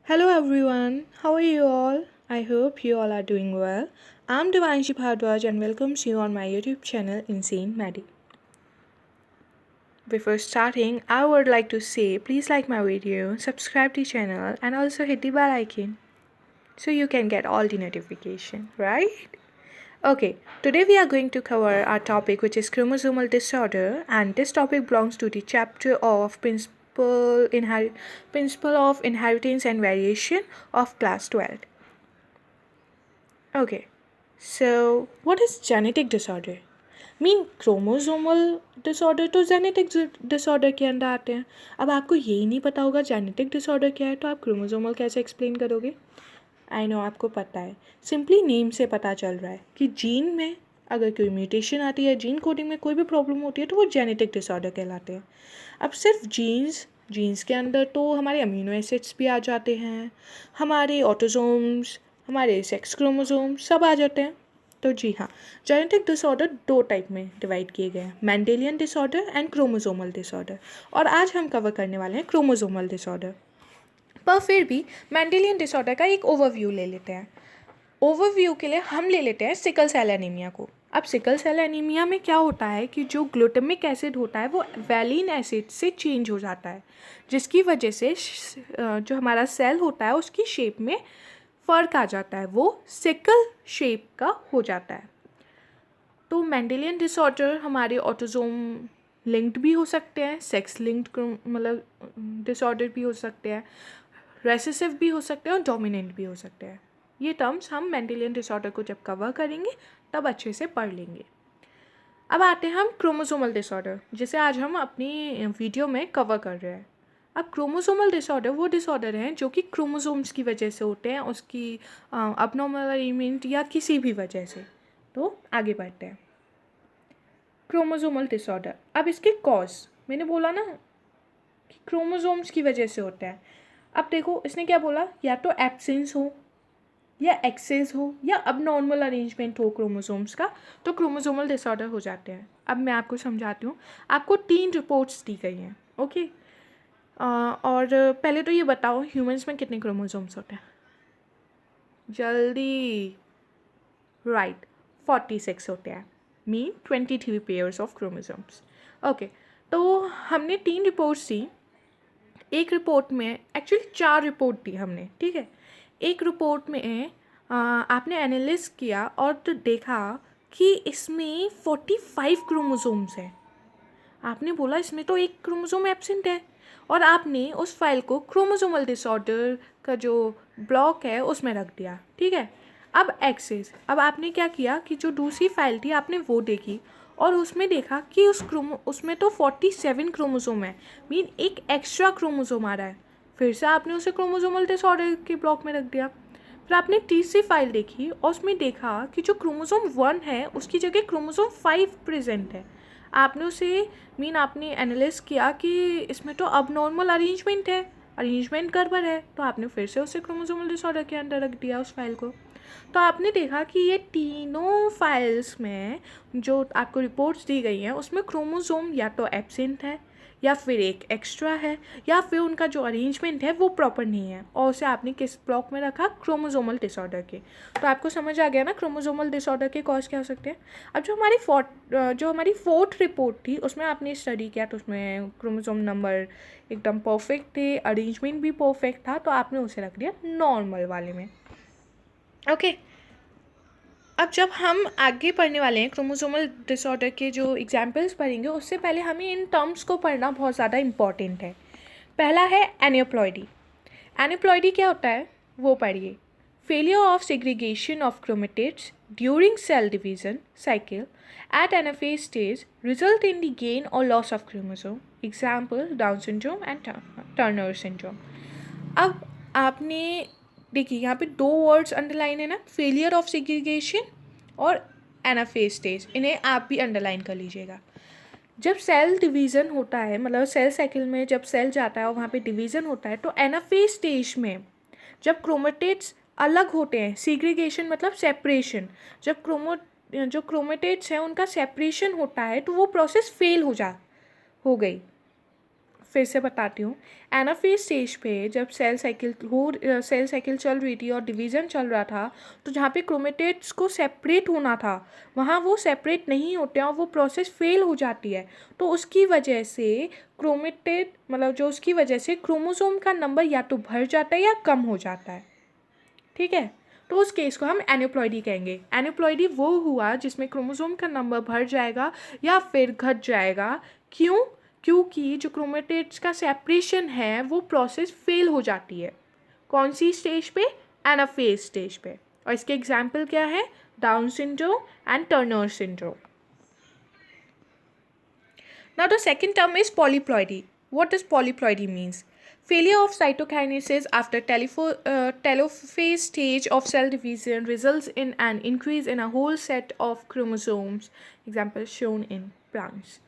Hello everyone, how are you all? I hope you all are doing well. I'm Devanshi Bhardwaj and welcomes you on my YouTube channel Insane Maddie. Before starting, I would like to say please like my video, subscribe to the channel and also hit the bell icon so you can get all the notification, right? Okay, today we are going to cover our topic which is chromosomal disorder, and this topic belongs to the chapter of principle of inheritance and variation of class 12. Okay, so what is genetic disorder? Mean chromosomal disorder तो genetic disorder के अंदर आते हैं. अब आपको यही नहीं पता होगा जेनेटिक डिसऑर्डर क्या है तो आप क्रोमोसोमल कैसे एक्सप्लेन करोगे? आई नो आपको पता है, सिंपली नेम से पता चल रहा है कि जीन में अगर कोई म्यूटेशन आती है, जीन कोडिंग में कोई भी प्रॉब्लम होती है तो वो जेनेटिक डिसऑर्डर कहलाते हैं. अब सिर्फ जीन्स के अंदर तो हमारे अमीनो एसिड्स भी आ जाते हैं, हमारे ऑटोसोम्स, हमारे सेक्स क्रोमोसोम सब आ जाते हैं. तो जी हाँ, जेनेटिक डिसऑर्डर दो टाइप में डिवाइड किए गए हैं, Mendelian disorder and chromosomal disorder. और आज हम कवर करने वाले हैं क्रोमोसोमल डिसऑर्डर. पर फिर भी मेंडेलियन डिसऑर्डर का एक ओवरव्यू ले लेते हैं. ओवरव्यू के लिए हम ले लेते हैं सिकल सेल एनीमिया को. अब सिकल सेल एनीमिया में क्या होता है कि जो ग्लूटामिक एसिड होता है वो वैलिन एसिड से चेंज हो जाता है, जिसकी वजह से जो हमारा सेल होता है उसकी शेप में फ़र्क आ जाता है, वो सिकल शेप का हो जाता है. तो मेंडेलियन डिसऑर्डर हमारे ऑटोसोम लिंक्ड भी हो सकते हैं, सेक्स लिंक्ड मतलब डिसऑर्डर भी हो सकते हैं, रेसेसिव भी हो सकते हैं और डोमिनेंट भी हो सकते हैं. ये टर्म्स हम मेंडेलियन डिसऑर्डर को जब कवर करेंगे तब अच्छे से पढ़ लेंगे. अब आते हैं हम क्रोमोसोमल डिसऑर्डर, जिसे आज हम अपनी वीडियो में कवर कर रहे हैं. अब क्रोमोसोमल डिसऑर्डर वो डिसऑर्डर हैं जो कि क्रोमोसोम्स की वजह से होते हैं, उसकी अबनॉर्मल अरेंजमेंट या किसी भी वजह से. तो आगे बढ़ते हैं. क्रोमोसोमल डिसऑर्डर, अब इसके कॉज मैंने बोला ना कि क्रोमोसोम्स की वजह से होता है. अब देखो इसने क्या बोला, या तो एब्सेंस हो या एक्सेस हो या अबनॉर्मल अरेंजमेंट हो क्रोमोसोम्स का, तो क्रोमोसोमल डिसऑर्डर हो जाते हैं. अब मैं आपको समझाती हूँ. आपको 3 रिपोर्ट्स दी गई हैं. ओके, और पहले तो ये बताओ ह्यूमंस में कितने क्रोमोसोम्स होते हैं? जल्दी. राइट, 46 होते हैं. Mean 23 pairs of chromosomes. Okay, तो हमने 3 रिपोर्ट्स दी. एक रिपोर्ट में एक्चुअली 4 रिपोर्ट दी हमने, ठीक है. एक रिपोर्ट में आपने एनालिस किया और तो देखा कि इसमें 45 क्रोमोसोम्स हैं. आपने बोला इसमें तो एक क्रोमोसोम एब्सेंट है, और आपने उस फाइल को क्रोमोसोमल डिसऑर्डर का जो ब्लॉक है उसमें रख दिया, ठीक है. अब एक्सेस, अब आपने क्या किया कि जो दूसरी फाइल थी आपने वो देखी और उसमें देखा कि उसमें तो 47 क्रोमोसोम है, मीन एक एक्स्ट्रा क्रोमोसोम आ रहा है. फिर से आपने उसे क्रोमोसोमल डिसऑर्डर के ब्लॉक में रख दिया. फिर आपने तीसरी फाइल देखी और उसमें देखा कि जो क्रोमोसोम 1 है उसकी जगह क्रोमोसोम 5 प्रेजेंट है. आपने उसे आपने एनालिस किया कि इसमें तो अब नॉर्मल अरेंजमेंट है, अरेंजमेंट गड़बड़ है, तो आपने फिर से उसे क्रोमोसोमल डिसऑर्डर के अंदर रख दिया उस फाइल को. तो आपने देखा कि ये तीनों फाइल्स में जो आपको रिपोर्ट्स दी गई हैं उसमें क्रोमोसोम या तो एब्सेंट है या फिर एक एक्स्ट्रा है या फिर उनका जो अरेंजमेंट है वो प्रॉपर नहीं है, और उसे आपने किस ब्लॉक में रखा? क्रोमोसोमल डिसऑर्डर के. तो आपको समझ आ गया ना क्रोमोसोमल डिसऑर्डर के कॉज क्या हो सकते हैं. अब जो हमारी फोर्थ रिपोर्ट थी उसमें आपने स्टडी किया तो उसमें क्रोमोसोम नंबर एकदम परफेक्ट थे, अरेंजमेंट भी परफेक्ट था, तो आपने उसे रख दिया नॉर्मल वाले में. ओके, अब जब हम आगे पढ़ने वाले हैं क्रोमोसोमल डिसऑर्डर के जो एग्जाम्पल्स पढ़ेंगे उससे पहले हमें इन टर्म्स को पढ़ना बहुत ज़्यादा इम्पॉर्टेंट है. पहला है एनिप्लॉइडी. एनिप्लॉइडी क्या होता है वो पढ़िए. Failure of segregation of chromatids during cell division cycle at anaphase stage result in the gain और loss of chromosome. Example Down syndrome and Turner syndrome. अब आपने देखिए यहाँ पे 2 वर्ड्स अंडरलाइन है ना, फेलियर ऑफ सेग्रीगेशन और एनाफेज स्टेज. इन्हें आप भी अंडरलाइन कर लीजिएगा. जब सेल डिवीज़न होता है, मतलब सेल साइकिल में जब सेल जाता है और वहाँ पे डिवीज़न होता है, तो एनाफेज स्टेज में जब क्रोमेटिड्स अलग होते हैं, सेग्रीगेशन मतलब सेपरेशन, जब जो क्रोमेटिड्स हैं उनका सेपरेशन होता है तो वो प्रोसेस फेल हो गई. फिर से बताती हूँ। एनाफेज स्टेज पे जब सेल साइकिल चल रही थी और डिवीज़न चल रहा था, तो जहाँ पे क्रोमेटिड्स को सेपरेट होना था वहाँ वो सेपरेट नहीं होते हैं और वो प्रोसेस फेल हो जाती है। तो उसकी वजह से क्रोमेटिड मतलब जो उसकी वजह से क्रोमोसोम का नंबर या तो बढ़ जाता है या कम हो जाता है। ठीक है, तो उस केस को हम एन्यूप्लॉइडी कहेंगे। एन्यूप्लॉइडी वो हुआ जिसमें क्रोमोसोम का नंबर बढ़ जाएगा या फिर घट जाएगा। क्यों? क्योंकि जो क्रोमेटिड्स का सेपरेशन है वो प्रोसेस फेल हो जाती है। कौन सी स्टेज पे? एनाफेज स्टेज पे। और इसके एग्जाम्पल क्या है? Down syndrome and Turner syndrome. Now the second term is polyploidy. What does polyploidy means? Failure of cytokinesis after telophase stage of cell division results in an increase in a whole set of chromosomes. Example shown in plants.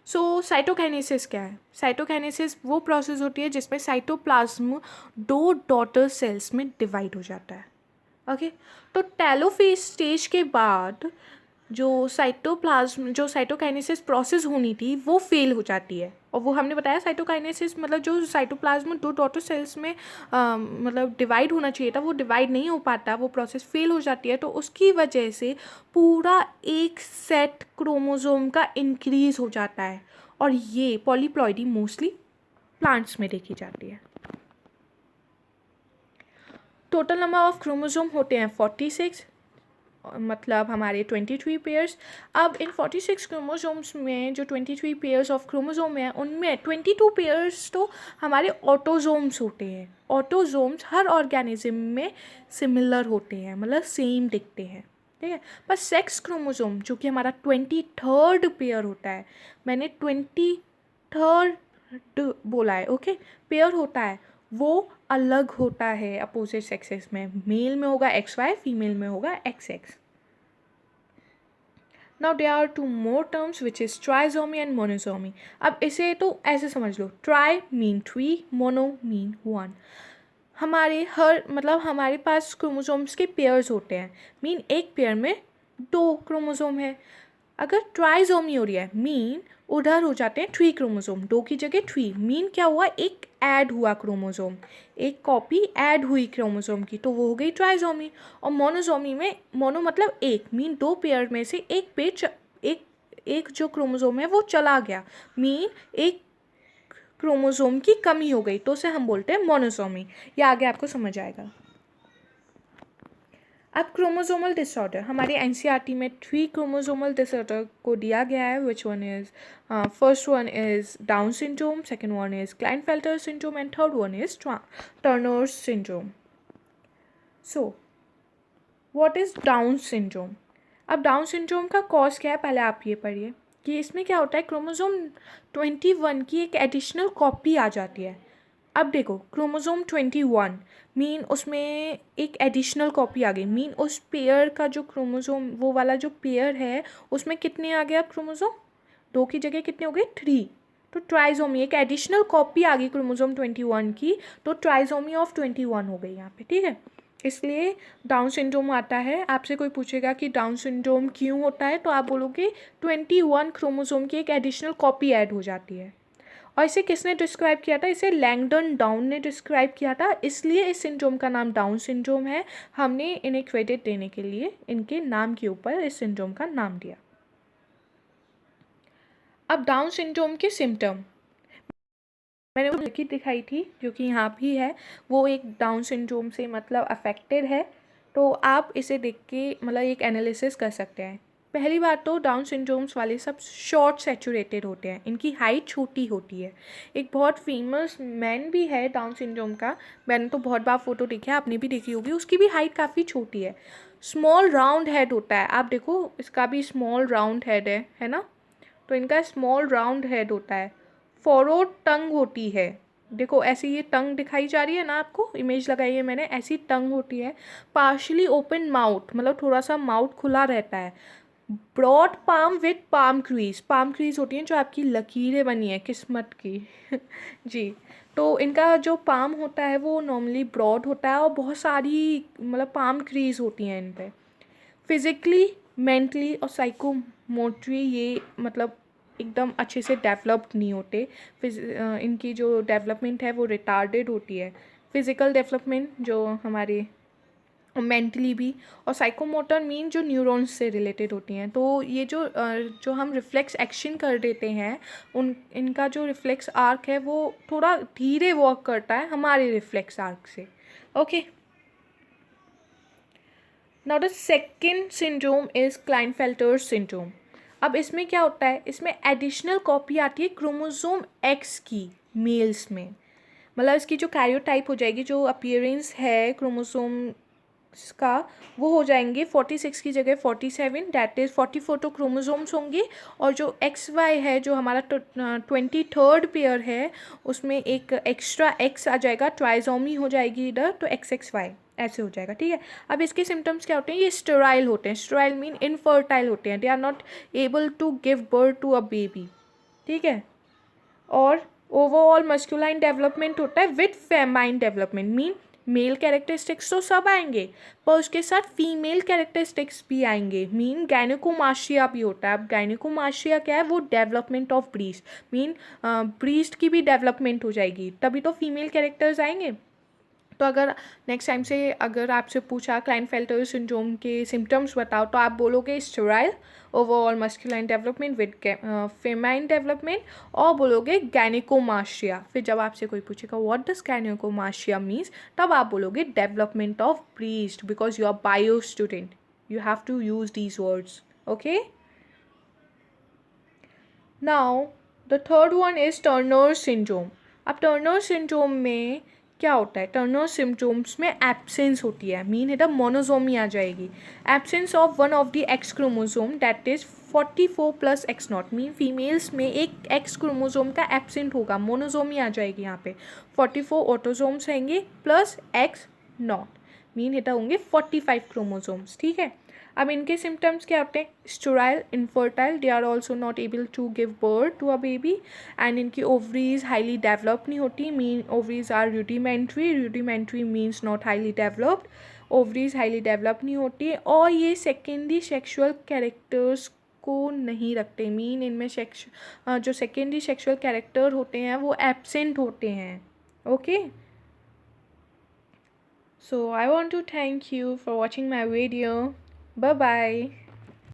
So cytokinesis क्या है? Cytokinesis वो process होती है जिसमें cytoplasm दो daughter cells में divide हो जाता है। ओके, तो टेलोफेज स्टेज के बाद जो साइटोकाइनेसिस प्रोसेस होनी थी वो फेल हो जाती है। और वो हमने बताया साइटोकाइनेसिस मतलब जो साइटोप्लाज्म दो डॉटर सेल्स में मतलब डिवाइड होना चाहिए था वो डिवाइड नहीं हो पाता, वो प्रोसेस फेल हो जाती है। तो उसकी वजह से पूरा एक सेट क्रोमोसोम का इंक्रीज हो जाता है। और ये पॉलीप्लॉइडी मोस्टली प्लांट्स में देखी जाती है। टोटल नंबर ऑफ क्रोमोसोम होते हैं 46, मतलब हमारे 23 पेयर्स। अब इन 46 क्रोमोसोम्स में जो 23 पेयर्स ऑफ क्रोमोसोम हैं उनमें 22 पेयर्स तो हमारे ऑटोजोम्स होते हैं। ऑटोजोम्स हर ऑर्गेनिज्म में सिमिलर होते हैं, मतलब सेम दिखते हैं। ठीक है, पर सेक्स क्रोमोसोम जो कि हमारा 23rd पेयर होता है, मैंने 23rd बोला है, ओके, पेयर होता है, वो अलग होता है अपोजिट सेक्सेस में। मेल में होगा XY, फीमेल में होगा XX। Now there are two more terms which is trisomy and monosomy. अब इसे तो ऐसे समझ लो, ट्राई मीन 3, मोनो मीन 1। हमारे पास क्रोमोसोम्स के पेयर्स होते हैं, मीन एक पेयर में 2 क्रोमोसोम है। अगर ट्राइजोमी हो रही है मीन उधर हो जाते हैं 3 क्रोमोसोम, 2 की जगह 3। मीन क्या हुआ? एक ऐड हुआ क्रोमोसोम, एक कॉपी ऐड हुई क्रोमोसोम की, तो वो हो गई ट्राइजोमी। और मोनोजोमी में मोनो मतलब एक, मीन 2 पेयर में से एक पेयर एक जो क्रोमोसोम है वो चला गया, मीन एक क्रोमोसोम की कमी हो गई, तो उसे हम बोलते हैं मोनोसोमी। ये आगे आपको समझ आएगा। अब क्रोमोसोमल डिसऑर्डर, हमारे एनसीईआरटी में 3 क्रोमोसोमल डिसऑर्डर को दिया गया है, which one is first one is down syndrome, second one is Klinefelter syndrome and third one is Turner syndrome. So what is down syndrome? अब डाउन सिंड्रोम का cause क्या है पहले आप ये पढ़िए कि इसमें क्या होता है, क्रोमोसोम 21 की एक एडिशनल कॉपी आ जाती है। अब देखो क्रोमोसोम 21 मीन उसमें एक एडिशनल कॉपी आ गई, मीन उस पेयर का जो क्रोमोसोम वो वाला जो पेयर है उसमें कितने आ गए? अब क्रोमोसोम 2 की जगह कितने हो गए? 3। तो ट्राइजोमी एक एडिशनल कॉपी आ गई क्रोमोसोम 21 की, तो ट्राइजोमी ऑफ 21 हो गई यहाँ पे। ठीक है, इसलिए डाउन सिंड्रोम आता है। आपसे कोई पूछेगा कि डाउन सिंड्रोम क्यों होता है, तो आप बोलोगे 21 क्रोमोसोम की एक एडिशनल कॉपी ऐड हो जाती है। और इसे किसने डिस्क्राइब किया था? इसे लैंगडन डाउन ने डिस्क्राइब किया था, इसलिए इस सिंड्रोम का नाम डाउन सिंड्रोम है। हमने इन्हें क्रेडिट देने के लिए इनके नाम के ऊपर इस सिंड्रोम का नाम दिया। अब डाउन सिंड्रोम के सिम्टम, मैंने वो लड़की दिखाई थी जो कि यहाँ भी है, वो एक डाउन सिंड्रोम से मतलब अफेक्टेड है। तो आप इसे देख के मतलब एक एनालिसिस कर सकते हैं। पहली बात तो डाउन सिंड्रोम्स वाले सब शॉर्ट सैचुरेटेड होते हैं, इनकी हाइट छोटी होती है। एक बहुत फेमस मैन भी है डाउन सिंड्रोम का, मैंने तो बहुत बार फोटो देखी है, आपने भी देखी होगी, उसकी भी हाइट काफ़ी छोटी है। स्मॉल राउंड हेड होता है, आप देखो इसका भी स्मॉल राउंड हेड है ना, तो इनका स्मॉल राउंड हेड होता है। फॉरवर्ड टंग होती है, देखो ऐसे ये टंग दिखाई जा रही है ना, आपको इमेज लगाई है मैंने, ऐसी टंग होती है। पार्शली ओपन माउथ, मतलब थोड़ा सा माउथ खुला रहता है। Broad palm with palm crease होती हैं जो आपकी लकीरें बनी है किस्मत की जी, तो इनका जो पाम होता है वो नॉर्मली ब्रॉड होता है और बहुत सारी मतलब पाम क्रीज होती हैं इन पे। फिजिकली, मेंटली और साइकोमोटरी ये मतलब एकदम अच्छे से डेवलप्ड नहीं होते, इनकी जो डेवलपमेंट है वो रिटार्डेड होती है। फिज़िकल डेवलपमेंट जो हमारे मेंटली भी, और साइकोमोटर मीन जो न्यूरॉन्स से रिलेटेड होती हैं। तो ये जो हम रिफ्लेक्स एक्शन कर देते हैं, इनका जो रिफ्लेक्स आर्क है वो थोड़ा धीरे वर्क करता है हमारे रिफ्लेक्स आर्क से। Okay, now the second syndrome is Klinefelter syndrome. अब इसमें क्या होता है, इसमें एडिशनल कॉपी आती है क्रोमोसोम एक्स की मेल्स में। मतलब इसकी जो कैरियोटाइप हो जाएगी, जो अपीयरेंस है क्रोमोसोम का, वो हो जाएंगे 46 की जगह 47, डैट इज़ 44 तो क्रोमोसोम्स होंगे। और जो एक्स वाई है, जो हमारा 23rd पेयर है, उसमें एक एक्स्ट्रा एक्स आ जाएगा, ट्राइजोमी हो जाएगी इधर, तो XXY ऐसे हो जाएगा। ठीक है, अब इसके सिम्टम्स क्या होते हैं, ये स्टेराइल होते हैं। स्टेराइल मीन इनफर्टाइल होते हैं, they are not able to give birth to a baby. ठीक है, और ओवरऑल मस्कुलाइन डेवलपमेंट होता है with feminine development, mean male characteristics तो सब आएंगे पर उसके साथ फीमेल कैरेक्टरिस्टिक्स भी आएंगे, मीन गायनेकोमास्टिया भी होता है। अब गायनेकोमास्टिया क्या है, वो development of breast, mean breast की भी डेवलपमेंट हो जाएगी, तभी तो फीमेल कैरेक्टर्स आएंगे। तो अगर नेक्स्ट टाइम से अगर आपसे पूछा क्लाइनफेल्टर सिंड्रोम के सिम्टम्स बताओ, तो आप बोलोगे sterile, overall masculine development with famine development, और बोलोगे गायनेकोमास्टिया। फिर जब आपसे कोई पूछेगा व्हाट डज गायनेकोमास्टिया मीन्स, तब आप बोलोगे development of breast, because you are bio student, you have to use these words. Okay, now the third one is Turner syndrome. अब टर्नर सिंड्रोम में क्या होता है, टर्नर सिम्टोम्स में एब्सेंस होती है, मीन इधर मोनोजोमी आ जाएगी। Absence of one of the x chromosome, that is 44 + X0, mean females में एक एक्स क्रोमोजोम का एब्सेंट होगा, मोनोजोमी आ जाएगी यहाँ पे। 44 ऑटोजोम्स रहेंगे प्लस X0, मीन इधर होंगे 45 क्रोमोजोम्स। ठीक है, अब इनके सिम्टम्स क्या होते हैं, sterile, infertile, they are also not able to give birth to a baby, and इनकी ओवरीज हाईली डेवलप नहीं होती, mean ovaries are rudimentary, rudimentary means not highly developed, ovaries highly develop नहीं होती, और ये सेकेंडरी सेक्शुअल कैरेक्टर्स को नहीं रखते, मीन इनमें जो सेकेंडरी सेक्शुअल कैरेक्टर होते हैं वो एब्सेंट होते हैं। Okay, so I want to thank you for watching my video. Bye bye.